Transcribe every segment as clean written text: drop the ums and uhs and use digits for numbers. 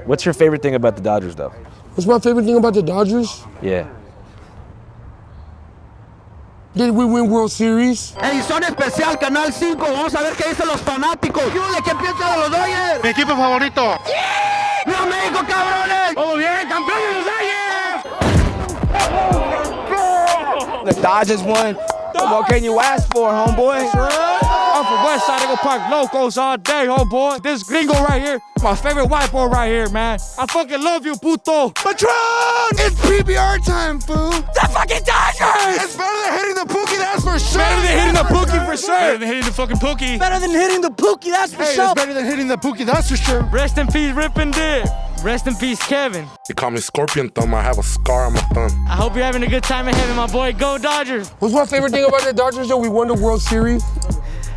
What's your favorite thing about the Dodgers, though? What's my favorite thing about the Dodgers? Yeah. Did we win World Series? Edición especial, Canal 5. Vamos a ver qué dicen los fanáticos. ¿Qué piensan de los Dodgers? Mi equipo favorito. ¡Yeah! ¡Viva México, cabrones! ¡Vamos bien, campeones los Dodgers! The Dodgers won. What can you ask for, homeboy? I'm from West Side, they go park locos all day, homeboy. This gringo right here, my favorite white boy right here, man. I fucking love you, puto. Patron! It's PBR time, fool. The fucking Dodgers! It's better than hitting the Pookie, that's for sure. Better than hitting the Pookie for sure. Better than hitting the fucking Pookie. Better than hitting the Pookie, that's for sure. It's better than hitting the Pookie, that's for sure. Rest in peace, Rip and Dick. Rest in peace, Kevin. They call me Scorpion Thumb. I have a scar on my thumb. I hope you're having a good time in heaven, my boy. Go Dodgers. What's my favorite thing about the Dodgers that we won the World Series?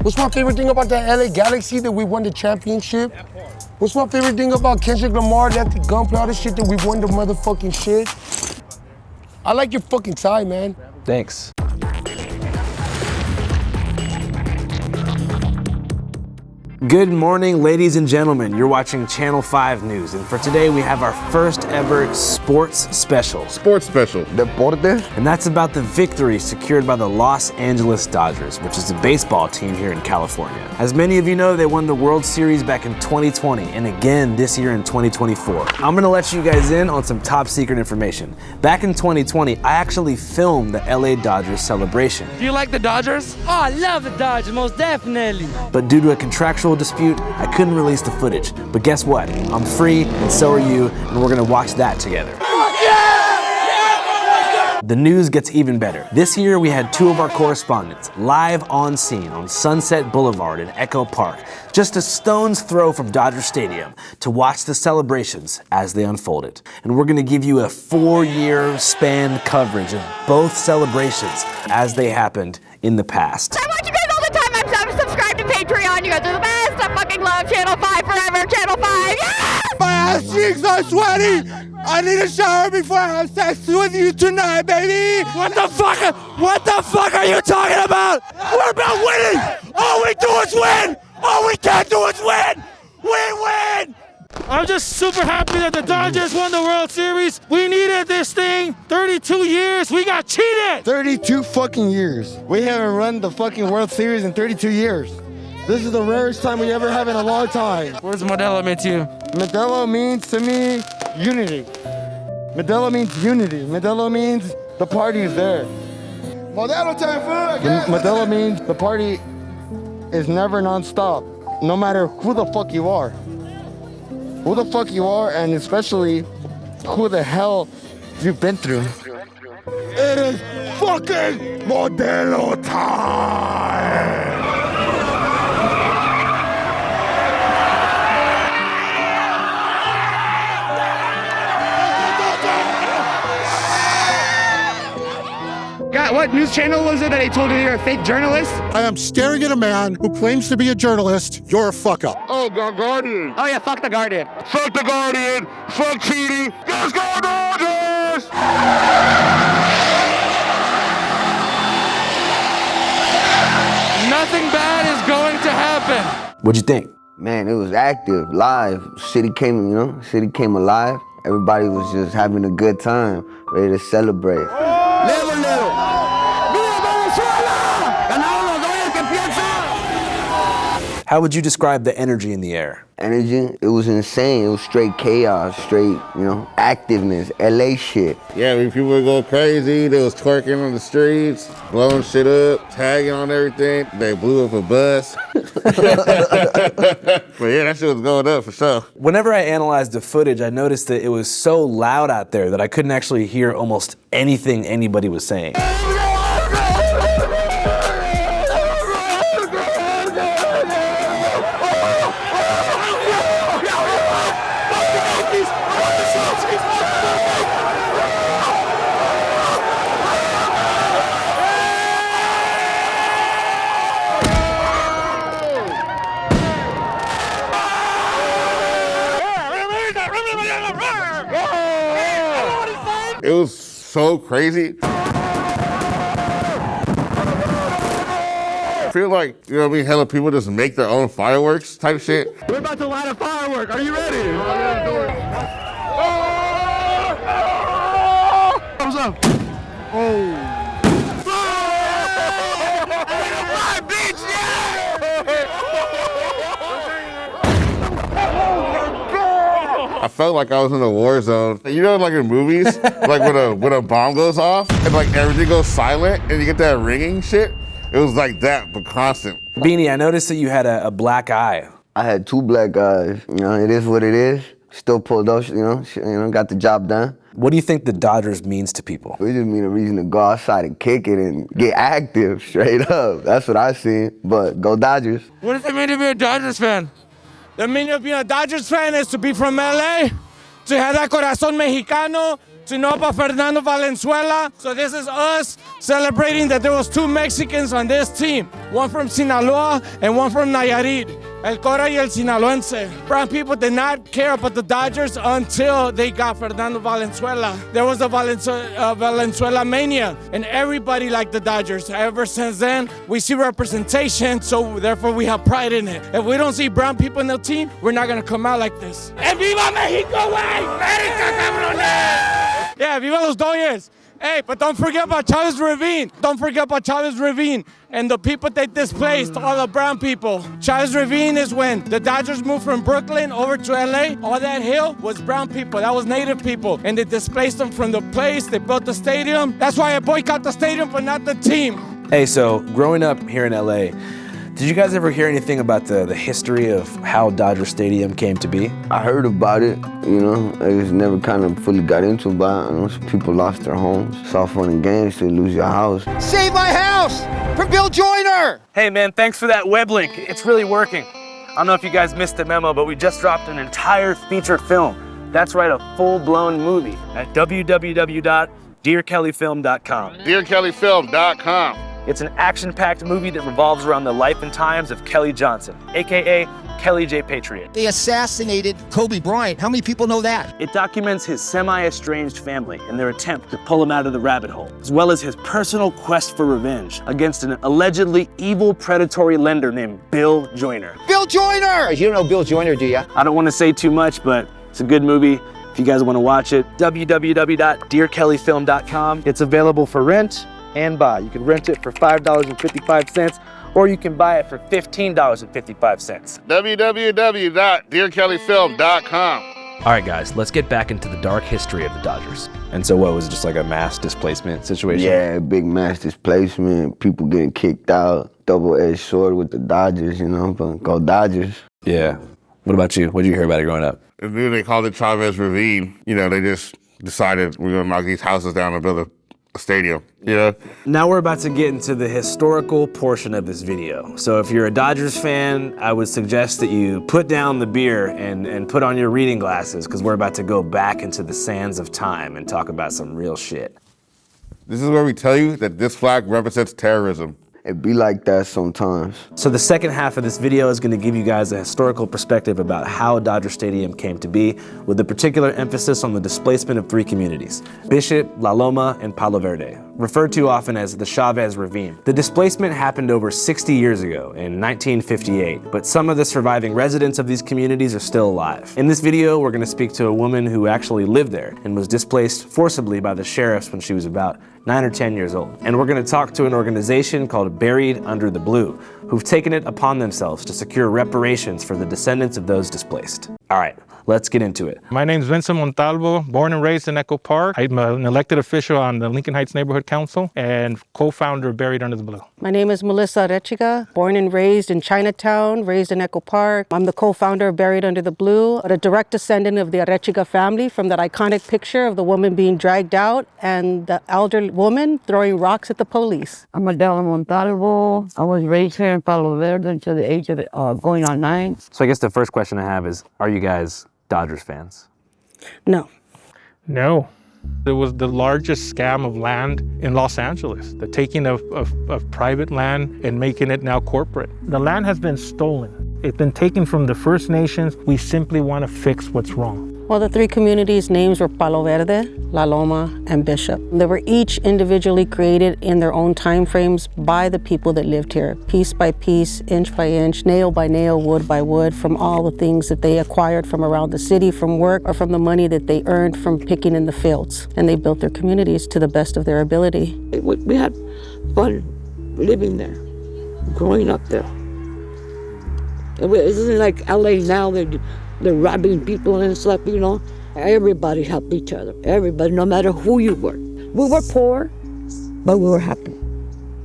What's my favorite thing about the LA Galaxy that we won the championship? What's my favorite thing about Kendrick Lamar, that the gunpowder, all the shit that we won the motherfucking shit? I like your fucking tie, man. Thanks. Good morning, ladies and gentlemen. You're watching Channel 5 News, and for today we have our first ever sports special. Sports special. Deporte? And that's about the victory secured by the Los Angeles Dodgers, which is a baseball team here in California. As many of you know, they won the World Series back in 2020 and again this year in 2024. I'm gonna let you guys in on some top secret information. Back in 2020, I actually filmed the LA Dodgers celebration. Do you like the Dodgers? Oh, I love the Dodgers, most definitely. But due to a contractual dispute, I couldn't release the footage. But guess what? I'm free, and so are you, and we're gonna watch that together. The news gets even better. This year we had two of our correspondents live on scene on Sunset Boulevard in Echo Park, just a stone's throw from Dodger Stadium, to watch the celebrations as they unfolded. And we're gonna give you a 4-year span coverage of both celebrations as they happened in the past. I watch you guys all the time. I'm subscribed to Patreon. You guys are the best. I fucking love Channel 5 forever. Channel 5, yes! My ass cheeks are sweaty. I need a shower before I have sex with you tonight, baby. What the fuck are you talking about? We're about winning. All we do is win. All we can do is win. We win. I'm just super happy that the Dodgers won the World Series. We needed this thing. 32 years, we got cheated. 32 fucking years. We haven't run the fucking World Series in 32 years. This is the rarest time we ever have in a long time. What does Modelo mean to you? Modelo means to me unity. Modelo means unity. Modelo means the party is there. Modelo time, food. Modelo means the party is never non-stop, no matter who the fuck you are. Who the fuck you are, and especially who the hell you've been through. It is fucking Modelo time! God, what news channel was it that they told you you're a fake journalist? I am staring at a man who claims to be a journalist. You're a fuck up. Oh, Guardian. Oh yeah, fuck the Guardian. Fuck the Guardian. Fuck cheating. Let's go, Dodgers! Nothing bad is going to happen. What'd you think? Man, it was active, live. City came alive. Everybody was just having a good time, ready to celebrate. ¡Levo, Leo! ¡Viva Venezuela! ¡Ganaron los Dodgers, que piensa! How would you describe the energy in the air? Energy, it was insane. It was straight chaos, straight, activeness, LA shit. Yeah, I mean, people would go crazy. They was twerking on the streets, blowing shit up, tagging on everything. They blew up a bus. But yeah, that shit was going up for sure. Whenever I analyzed the footage, I noticed that it was so loud out there that I couldn't actually hear almost anything anybody was saying. It was so crazy. I feel like, hella people just make their own fireworks type shit. We're about to light a firework. Are you ready? love. Oh. I felt like I was in a war zone. You know, like in movies, like when a bomb goes off and like everything goes silent and you get that ringing shit. It was like that, but constant. Beanie, I noticed that you had a black eye. I had 2 black eyes. You know, it is what it is. Still pulled up, you know, got the job done. What do you think the Dodgers means to people? We just mean a reason to go outside and kick it and get active, straight up. That's what I see. But go Dodgers. What does it mean to be a Dodgers fan? The meaning of being a Dodgers fan is to be from LA, to have that corazón mexicano, to know about Fernando Valenzuela. So this is us celebrating that there was 2 Mexicans on this team, one from Sinaloa and one from Nayarit, El Cora y El Sinaloense. Brown people did not care about the Dodgers until they got Fernando Valenzuela. There was a Valenzuela mania, and everybody liked the Dodgers. Ever since then, we see representation, so therefore we have pride in it. If we don't see brown people in the team, we're not gonna come out like this. And viva Mexico, güey! ¡América, cabrones! Yeah, viva los Dodgers! Hey, but don't forget about Chavez Ravine. Don't forget about Chavez Ravine and the people they displaced, all the brown people. Chavez Ravine is when the Dodgers moved from Brooklyn over to LA. All that hill was brown people. That was native people. And they displaced them from the place. They built the stadium. That's why I boycott the stadium, but not the team. Hey, so growing up here in LA, did you guys ever hear anything about the history of how Dodger Stadium came to be? I heard about it, you know. I just never kind of fully got into it, but you know, some people lost their homes. It's all fun and games to lose your house. Save my house from Bill Joyner. Hey man, thanks for that web link. It's really working. I don't know if you guys missed the memo, but we just dropped an entire feature film. That's right, a full-blown movie at www.dearkellyfilm.com. DearKellyFilm.com. It's an action-packed movie that revolves around the life and times of Kelly Johnson, AKA Kelly J. Patriot. They assassinated Kobe Bryant. How many people know that? It documents his semi-estranged family and their attempt to pull him out of the rabbit hole, as well as his personal quest for revenge against an allegedly evil predatory lender named Bill Joyner. Bill Joyner! You don't know Bill Joyner, do you? I don't want to say too much, but it's a good movie. If you guys want to watch it, www.dearkellyfilm.com. It's available for rent and buy. You can rent it for $5.55, or you can buy it for $15.55. www.dearkellyfilm.com. All right, guys, let's get back into the dark history of the Dodgers. And so what, was it just like a mass displacement situation? Yeah, big mass displacement, people getting kicked out, double-edged sword with the Dodgers, you know, but go Dodgers. Yeah. What about you? What did you hear about it growing up? And then they called it Chavez Ravine. You know, they just decided we're gonna knock these houses down and build a stadium, you know? Now we're about to get into the historical portion of this video. So if you're a Dodgers fan, I would suggest that you put down the beer and put on your reading glasses, because we're about to go back into the sands of time and talk about some real shit. This is where we tell you that this flag represents terrorism. It be like that sometimes. So the second half of this video is going to give you guys a historical perspective about how Dodger Stadium came to be, with a particular emphasis on the displacement of 3 communities: Bishop, La Loma, and Palo Verde, referred to often as the Chavez Ravine. The displacement happened over 60 years ago in 1958, but some of the surviving residents of these communities are still alive. In this video, we're going to speak to a woman who actually lived there and was displaced forcibly by the sheriffs when she was about 9 or 10 years old. And we're going to talk to an organization called Buried Under the Blue, who've taken it upon themselves to secure reparations for the descendants of those displaced. All right, let's get into it. My name's Vincent Montalvo, born and raised in Echo Park. I'm an elected official on the Lincoln Heights Neighborhood Council and co-founder of Buried Under the Blue. My name is Melissa Arechiga, born and raised in Chinatown, raised in Echo Park. I'm the co-founder of Buried Under the Blue, a direct descendant of the Arechiga family from that iconic picture of the woman being dragged out and the elder woman throwing rocks at the police. I'm Adela Montalvo. I was raised here in Palo Verde until the age of going on 9. So I guess the first question I have is, are you guys Dodgers fans? No. No. It was the largest scam of land in Los Angeles, the taking of private land and making it now corporate. The land has been stolen. It's been taken from the First Nations. We simply want to fix what's wrong. Well, the three communities' names were Palo Verde, La Loma, and Bishop. They were each individually created in their own time frames by the people that lived here, piece by piece, inch by inch, nail by nail, wood by wood, from all the things that they acquired from around the city, from work, or from the money that they earned from picking in the fields. And they built their communities to the best of their ability. We had fun living there, growing up there. It isn't like LA now, they're robbing people and stuff, you know. Everybody helped each other. Everybody, no matter who you were. We were poor, but we were happy.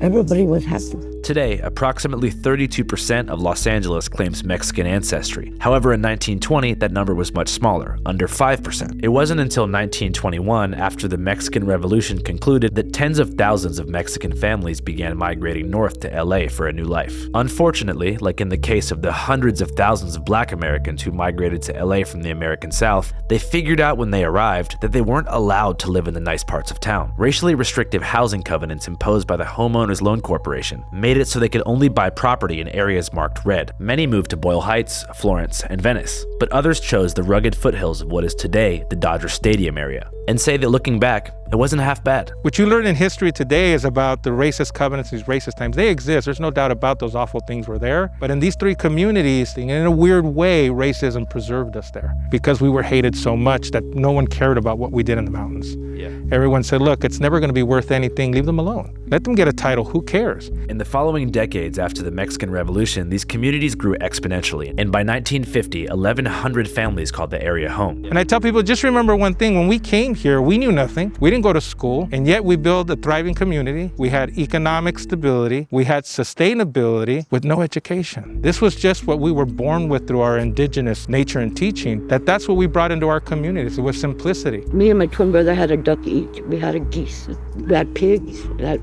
Everybody was happy. Today, approximately 32% of Los Angeles claims Mexican ancestry. However, in 1920, that number was much smaller, under 5%. It wasn't until 1921, after the Mexican Revolution concluded, that tens of thousands of Mexican families began migrating north to LA for a new life. Unfortunately, like in the case of the hundreds of thousands of Black Americans who migrated to LA from the American South, they figured out when they arrived that they weren't allowed to live in the nice parts of town. Racially restrictive housing covenants imposed by the Homeowners Loan Corporation made it so they could only buy property in areas marked red. Many moved to Boyle Heights, Florence, and Venice, but others chose the rugged foothills of what is today the Dodger Stadium area, and say that looking back, it wasn't half bad. What you learn in history today is about the racist covenants, these racist times. They exist. There's no doubt about those awful things were there. But in these three communities, in a weird way, racism preserved us there because we were hated so much that no one cared about what we did in the mountains. Yeah. Everyone said, look, it's never going to be worth anything. Leave them alone. Let them get a title. Who cares? In the following decades after the Mexican Revolution, these communities grew exponentially. And by 1950, 1,100 families called the area home. And I tell people, just remember one thing. When we came here, we knew nothing. We didn't go to school, and yet we built a thriving community. We had economic stability. We had sustainability with no education. This was just what we were born with through our indigenous nature and teaching, that's what we brought into our communities. It was simplicity. Me and my twin brother had a duck each. We had a geese. We had pigs. We had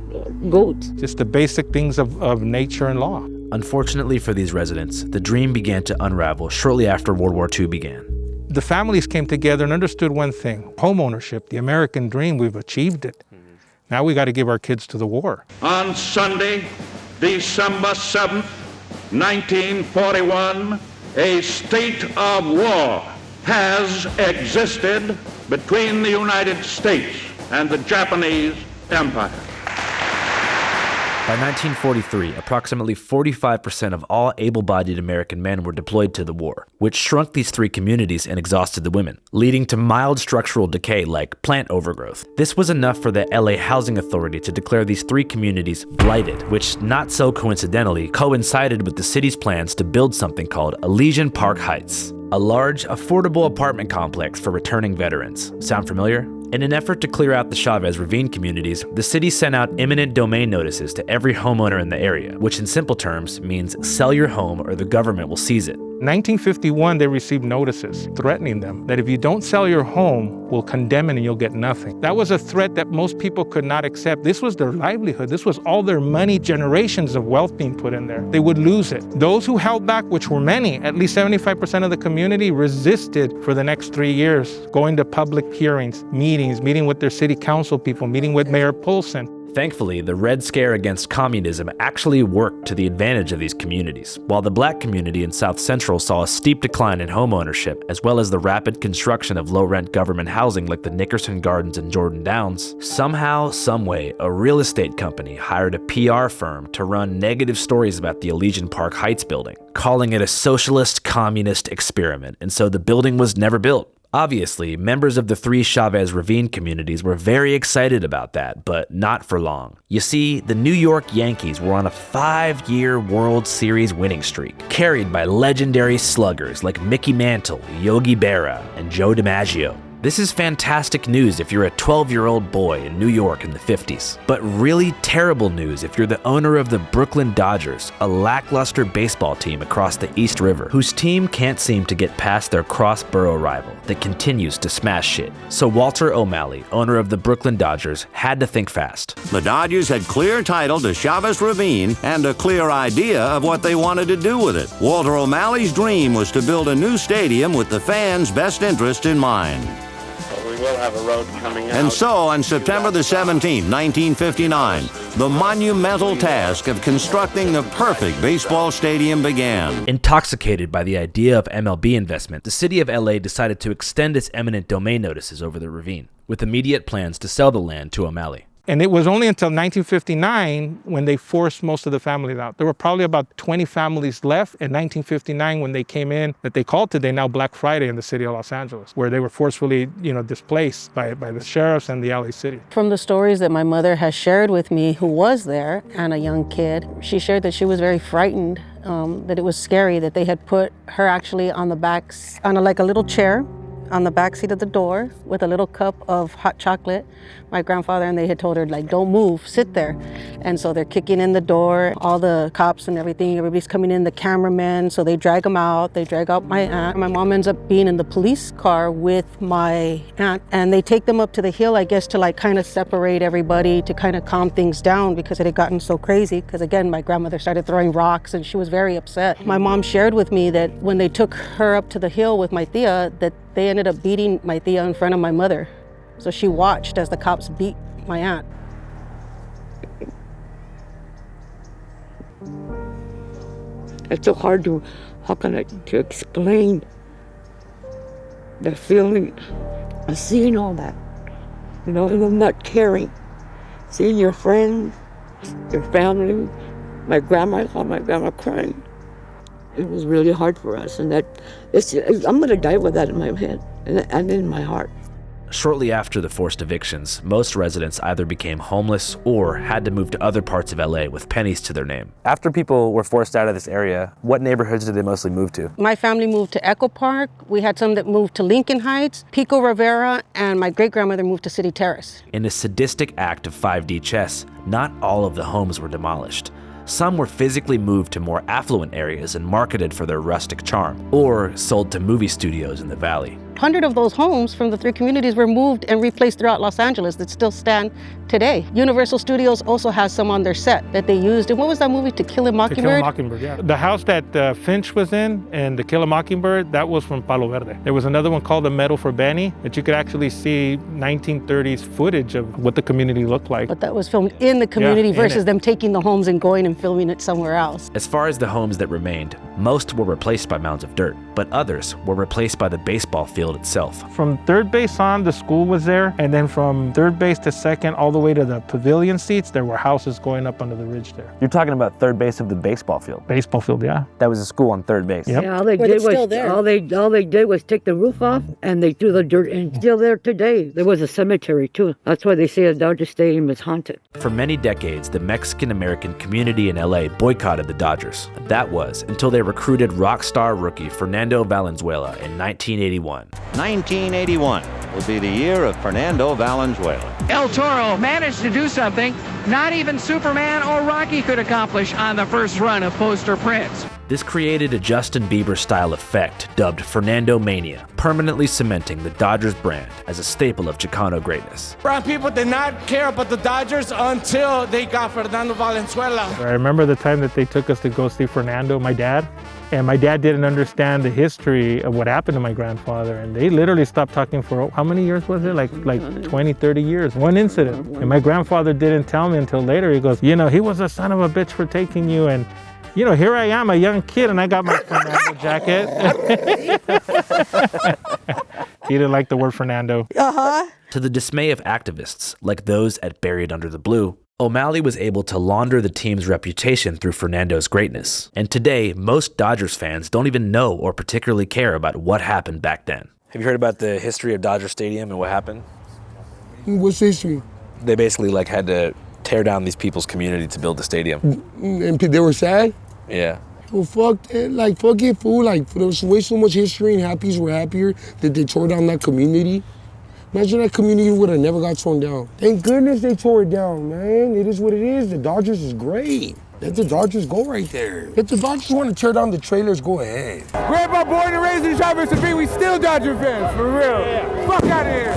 goats. Just the basic things of nature and law. Unfortunately for these residents, the dream began to unravel shortly after World War II began. The families came together and understood one thing: homeownership, the American dream, we've achieved it. Now we got to give our kids to the war. On Sunday, December 7th, 1941, a state of war has existed between the United States and the Japanese Empire. By 1943, approximately 45% of all able-bodied American men were deployed to the war, which shrunk these three communities and exhausted the women, leading to mild structural decay like plant overgrowth. This was enough for the LA Housing Authority to declare these three communities blighted, which, not so coincidentally, coincided with the city's plans to build something called Elysian Park Heights, a large, affordable apartment complex for returning veterans. Sound familiar? In an effort to clear out the Chavez Ravine communities, the city sent out eminent domain notices to every homeowner in the area, which in simple terms means sell your home or the government will seize it. In 1951, they received notices threatening them that if you don't sell your home, we'll condemn it and you'll get nothing. That was a threat that most people could not accept. This was their livelihood. This was all their money, generations of wealth being put in there. They would lose it. Those who held back, which were many, at least 75% of the community, resisted for the next 3 years, going to public hearings, meeting with their city council people, meeting with Mayor Polson. Thankfully, the Red Scare against communism actually worked to the advantage of these communities, while the Black community in South Central saw a steep decline in home ownership, as well as the rapid construction of low-rent government housing like the Nickerson Gardens and Jordan Downs. Somehow, someway, a real estate company hired a PR firm to run negative stories about the Elysian Park Heights building, calling it a socialist communist experiment, and so the building was never built. Obviously, members of the three Chavez Ravine communities were very excited about that, but not for long. You see, the New York Yankees were on a 5-year World Series winning streak, carried by legendary sluggers like Mickey Mantle, Yogi Berra, and Joe DiMaggio. This is fantastic news if you're a 12-year-old boy in New York in the 50s, but really terrible news if you're the owner of the Brooklyn Dodgers, a lackluster baseball team across the East River, whose team can't seem to get past their cross-borough rival that continues to smash shit. So Walter O'Malley, owner of the Brooklyn Dodgers, had to think fast. The Dodgers had clear title to Chavez Ravine and a clear idea of what they wanted to do with it. Walter O'Malley's dream was to build a new stadium with the fans' best interest in mind. We will have a road coming out. And so, on September the 17th, 1959, the monumental task of constructing the perfect baseball stadium began. Intoxicated by the idea of MLB investment, the city of LA decided to extend its eminent domain notices over the ravine, with immediate plans to sell the land to O'Malley. And it was only until 1959 when they forced most of the families out. There were probably about 20 families left in 1959 when they came in, that they called today now Black Friday in the city of Los Angeles, where they were forcefully, displaced by the sheriffs and the LA city. From the stories that my mother has shared with me, who was there and a young kid, she shared that she was very frightened, that it was scary, that they had put her actually on the back, on like a little chair, on the back seat of the door with a little cup of hot chocolate. My grandfather and they had told her, like, don't move, sit there. And so they're kicking in the door, all the cops and everything, everybody's coming in, the cameramen, so they drag them out, they drag out my aunt. My mom ends up being in the police car with my aunt, and they take them up to the hill, I guess, to like kind of separate everybody, to kind of calm things down because it had gotten so crazy. Because again, my grandmother started throwing rocks and she was very upset. My mom shared with me that when they took her up to the hill with my tia, that they ended up beating my tia in front of my mother. So she watched as the cops beat my aunt. It's so hard to explain the feeling of seeing all that, and them not caring. Seeing your friends, your family, my grandma, I saw my grandma crying. It was really hard for us, and I'm gonna die with that in my head and in my heart. Shortly after the forced evictions, most residents either became homeless or had to move to other parts of LA with pennies to their name. After people were forced out of this area, what neighborhoods did they mostly move to? My family moved to Echo Park. We had some that moved to Lincoln Heights, Pico Rivera, and my great-grandmother moved to City Terrace. In a sadistic act of 5D chess, not all of the homes were demolished. Some were physically moved to more affluent areas and marketed for their rustic charm, or sold to movie studios in the valley. 100 of those homes from the 3 communities were moved and replaced throughout Los Angeles that still stand today. Universal Studios also has some on their set that they used. And what was that movie, To Kill a Mockingbird? To Kill a Mockingbird, yeah. The house that Finch was in To Kill a Mockingbird, that was from Palo Verde. There was another one called The Medal for Benny that you could actually see 1930s footage of what the community looked like. But that was filmed in the community versus them taking the homes and going and filming it somewhere else. As far as the homes that remained, most were replaced by mounds of dirt, but others were replaced by the baseball field itself. From third base on, the school was there, and then from third base to second, all the way to the pavilion seats, there were houses going up under the ridge there. You're talking about third base of the baseball field? Baseball field, yeah. That was a school on third base? Yep. Yeah, all they did was take the roof off, and they threw the dirt in. Still there today. There was a cemetery, too. That's why they say the Dodger Stadium is haunted. For many decades, the Mexican-American community in LA boycotted the Dodgers. That was until they recruited rock star rookie Fernando Valenzuela in 1981. 1981 will be the year of Fernando Valenzuela. El Toro managed to do something not even Superman or Rocky could accomplish on the first run of poster prints. This created a Justin Bieber-style effect dubbed Fernando Mania, permanently cementing the Dodgers brand as a staple of Chicano greatness. Brown people did not care about the Dodgers until they got Fernando Valenzuela. I remember the time that they took us to go see Fernando, my dad, and my dad didn't understand the history of what happened to my grandfather, and they literally stopped talking for, how many years was it? Like 20, 30 years, one incident. And my grandfather didn't tell me until later. He goes, he was a son of a bitch for taking you, and here I am, a young kid, and I got my Fernando jacket. He didn't like the word Fernando. To the dismay of activists, like those at Buried Under the Blue, O'Malley was able to launder the team's reputation through Fernando's greatness. And today, most Dodgers fans don't even know or particularly care about what happened back then. Have you heard about the history of Dodger Stadium and what happened? What's the history? They basically had to tear down these people's community to build the stadium. And they were sad? Yeah. Well, fuck that. Fuck it, fool. There was way so much history and happies were happier that they tore down that community. Imagine that community would have never got torn down. Thank goodness they tore it down, man. It is what it is. The Dodgers is great. Let the Dodgers go right there. If the Dodgers want to tear down the trailers, go ahead. Grandpa born and raised in Traverse City, we still Dodger fans, for real. Yeah. Fuck out of here.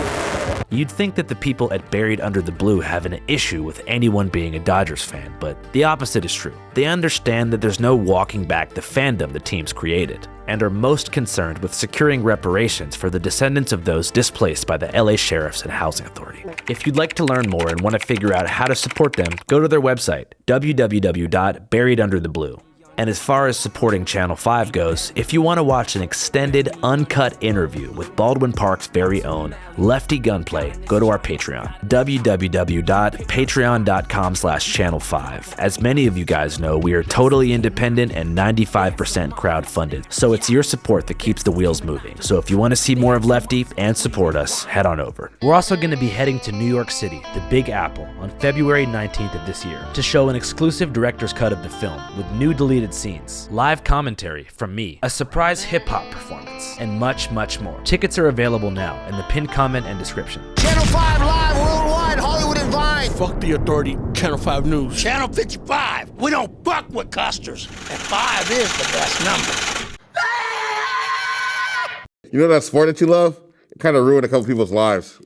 You'd think that the people at Buried Under the Blue have an issue with anyone being a Dodgers fan, but the opposite is true. They understand that there's no walking back the fandom the teams created, and are most concerned with securing reparations for the descendants of those displaced by the LA Sheriff's and Housing Authority. If you'd like to learn more and want to figure out how to support them, go to their website, www.buriedundertheblue. And as far as supporting Channel 5 goes, if you want to watch an extended, uncut interview with Baldwin Park's very own Lefty Gunplay, go to our Patreon, www.patreon.com/channel5. As many of you guys know, we are totally independent and 95% crowdfunded, so it's your support that keeps the wheels moving. So if you want to see more of Lefty and support us, head on over. We're also going to be heading to New York City, the Big Apple, on February 19th of this year, to show an exclusive director's cut of the film with new deleted scenes, live commentary from me, a surprise hip-hop performance, and much, much more. Tickets are available now in the pinned comment and description. Channel 5 live worldwide, Hollywood and Vine. Fuck the authority, Channel 5 News. Channel 55. We don't fuck with custers, and 5 is the best number. You know that sport that you love? It kind of ruined a couple people's lives.